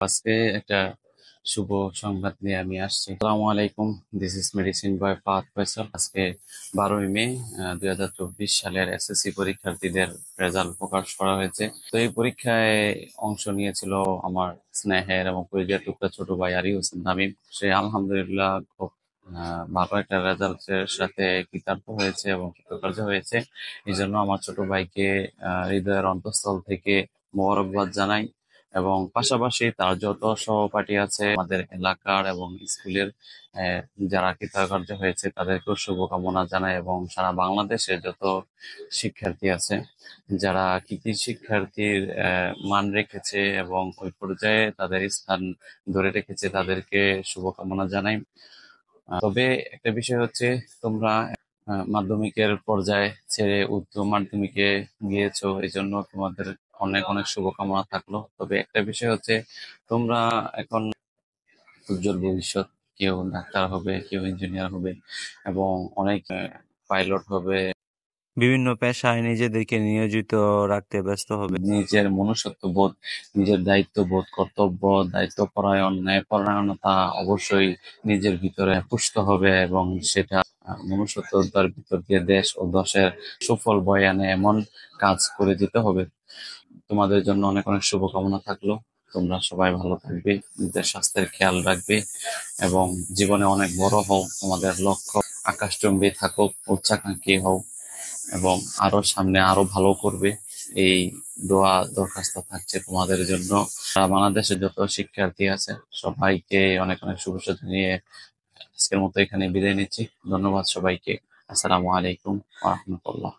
আজকে একটা শুভ সংবাদ নিয়ে আমি আসছি। আসসালামু আলাইকুম, দিস ইজ মেডিসিন বয় ফাহাদ ফয়সাল। আজকে 12ই মে 2024 সালের এসএসসি পরীক্ষার্থীদের রেজাল্ট প্রকাশ করা হয়েছে। তো এই পরীক্ষায় অংশ নিয়েছিল আমার স্নেহের এবং পরিচয় টুকরা ছোট ভাই আরি হোসেন তামিম। সে আলহামদুলিল্লাহ খুব ভালো একটা রেজাল্টের সাথে কৃতার্থ হয়েছে এবং কৃতকার্য হয়েছে। এই জন্য আমার ছোট ভাইকে হৃদয়ের অন্তঃস্থল থেকে মোবারকবাদ জানাই এবং পাশাপাশি তার যত সহপাঠী আছে আমাদের এলাকার এবং স্কুলের আহ, যারা কৃতকার্য হয়েছে তাদেরকেও শুভকামনা জানাই এবং সারা বাংলাদেশের যত শিক্ষার্থী আছে যারা কৃতি শিক্ষার্থীর মান রেখেছে এবং ওই পর্যায়ে তাদের স্থান ধরে রেখেছে তাদেরকে শুভকামনা জানাই। তবে একটা বিষয় হচ্ছে, তোমরা মাধ্যমিকের পর্যায়ে ছেড়ে উচ্চ মাধ্যমিকে গিয়েছো, এই জন্য তোমাদের অনেক অনেক শুভকামনা থাকলো। তবে একটা বিষয় হচ্ছে, তোমরা এখন উজ্জ্বল ভবিষ্যৎ, কেউ ডাক্তার হবে, কেউ ইঞ্জিনিয়ার হবে এবং অনেক পাইলট হবে, বিভিন্ন পেশায় নিজেদেরকে নিয়োজিত রাখতে ব্যস্ত হবে। নিজের মনুষ্যত্ব বোধ, নিজের দায়িত্ববোধ, কর্তব্য, দায়িত্বপরায়ণ, ন্যায়পরায়ণতা অবশ্যই নিজের ভিতরে পুষ্ট হবে এবং সেটা মনুষ্যত্বতার ভিতর দিয়ে দেশ ও দশের সুফল বয়ে আনে এমন কাজ করে যেতে হবে। তোমাদের জন্য অনেক অনেক শুভকামনা থাকলো। তোমরা সবাই ভালো থাকবে, নিজের স্বাস্থ্যের খেয়াল রাখবে এবং জীবনে অনেক বড় হও, তোমাদের লক্ষ্য আকাশচুম্বী থাকুক, উচ্চাকাঙ্ক্ষী হও এবং আরো সামনে আরো ভালো করবে। এই দোয়া দরখাস্ত থাকছে তোমাদের জন্য। সারা বাংলাদেশের যত শিক্ষার্থী আছে সবাইকে অনেক অনেক শুভেচ্ছা জানিয়ে আজকের মতো এখানে বিদায় নিচ্ছি। ধন্যবাদ সবাইকে। আসসালামু আলাইকুম ওয়া রাহমাতুল্লাহ।